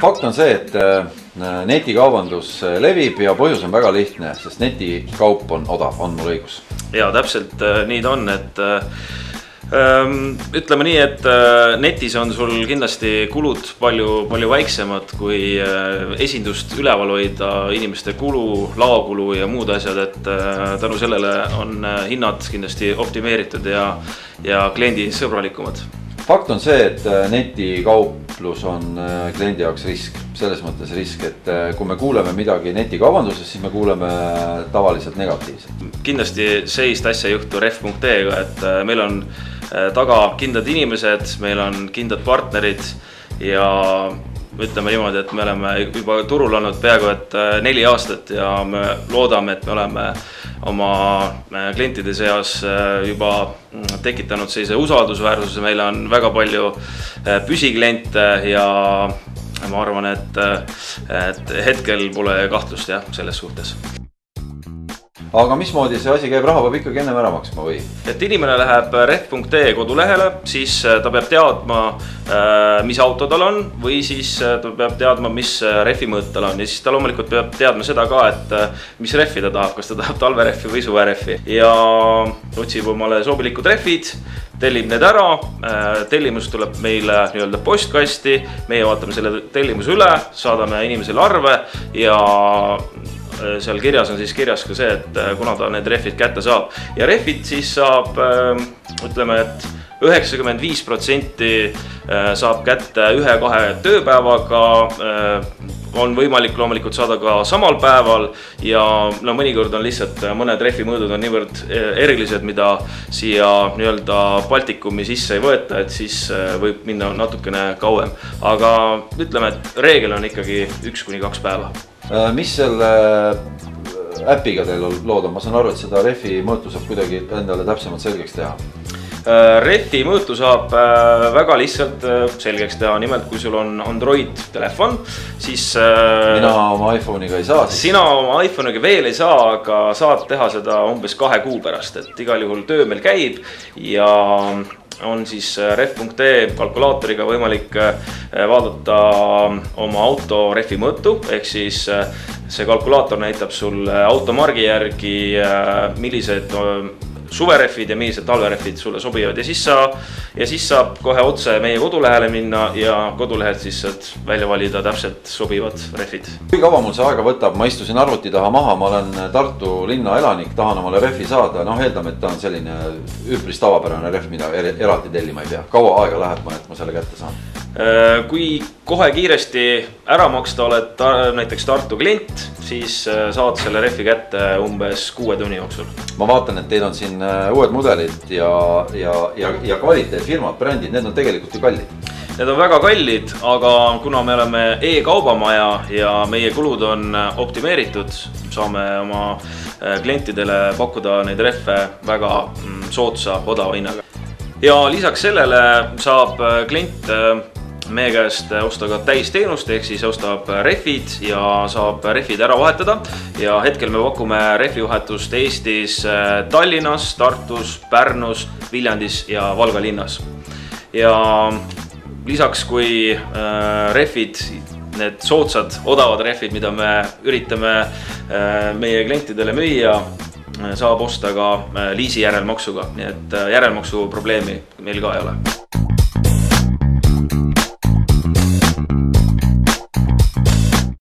Fakt on see, et netikaubandus levib ja põhjus on väga lihtne, sest netikaup on odav, on mul õigus. Ja täpselt nii ta on, et ütleme nii, et netis on sul kindlasti kulud palju väiksemad kui esindust üleval hoida, inimeste kulu, laokulu ja muud asjad, et tänu sellele on hinnad kindlasti optimeeritud ja kliendi sõbralikumad. Fakt on see, et netikauplus on kliendi jaoks risk, selles mõttes risk, et kui me kuuleme midagi netikaubanduses, siis me kuuleme tavaliselt negatiivselt. Kindlasti sellist asja ei juhtu ref.ee-ga, et meil on taga kindlad inimesed, meil on kindlad partnerid ja ütleme niimoodi, et me oleme juba turul olnud peaaegu 4 aastat ja me loodame, et me oleme oma klientide seas juba tekitanud sellise usaldusväärsuse, meil on väga palju püsikliente ja ma arvan, et hetkel pole kahtlust selles suhtes. Aga mismoodi see asi käib, raha peab ikkagi enne ära maksma või? Et inimene läheb ref.ee kodulehele, siis ta peab teadma, mis auto tal on või siis ta peab teadma, mis refi mõõt tal on. Ja siis ta loomulikult peab teadma seda ka, et mis refi ta tahab, kas ta tahab talverefi või suverefi. Ja otsib omale sobilikud refid, tellib need ära, tellimus tuleb meile nii-öelda postkasti, meie vaatame selle tellimuse üle, saadame inimesele arve ja seal kirjas on siis kirjas ka see, et kuna ta need refid kätte saab. Ja refid siis saab, ütleme, et 95% saab kätte 1-2 tööpäevaga, on võimalik loomulikult saada ka samal päeval ja mõnikord on lihtsalt mõned refimõõdud on niivõrd erilised, mida siia nii-öelda Baltikumi sisse ei võeta, et siis võib minna natukene kauem. Aga ütleme, et reegel on ikkagi 1-2 päeva. Mis selle äpiga teil lood on? Ma saan aru, et seda refi mõõtu saab kuidagi endale täpsemalt selgeks teha. Refi mõõtu saab väga lihtsalt selgeks teha. Nimelt, kui sul on Android telefon, siis mina oma iPhone'iga ei saa. Sina oma iPhone'iga veel ei saa, aga saad teha seda umbes 2 kuu pärast. Et igal juhul töö meil käib ja on siis ref.ee kalkulaatoriga võimalik vaadata oma auto refi mõõtu, ehk siis see kalkulaator näitab sulle automargi järgi, millised suverefid ja millised talverefid sulle sobivad ja siis saab kohe otse meie kodulehele minna ja kodulehelt siis saad välja valida täpselt sobivad refid. Kui kaua mul see aega võtab? Ma istusin arvuti taha maha, ma olen Tartu linna elanik, tahan omale refi saada, eeldame, et ta on selline üpris tavapärane ref, mida eraldi tellima ei pea. Kaua aega läheb, et ma selle kätte saan? Kui kohe kiiresti ära maksta oled näiteks Tartu klient, siis saad selle refi kätte umbes 6 tunni jooksul. Ma vaatan, et teil on siin uued mudelid ja kvaliteetfirmad, brändid, need on tegelikult ju kallid. Need on väga kallid, aga kuna me oleme e-kaubamaja ja meie kulud on optimeeritud, saame oma klientidele pakkuda neid refe väga soodsa, odava hinnaga. Ja lisaks sellele saab klient meie käest osta ka täisteenust, ehk siis ostab refid ja saab refid ära vahetada. Ja hetkel me pakume refivahetust Eestis Tallinnas, Tartus, Pärnus, Viljandis ja Valga linnas. Ja lisaks kui refid, need soodsad, odavad refid, mida me üritame meie klientidele müüa, saab osta ka liisi järelmaksuga, nii et järelmaksu probleemi meil ka ei ole.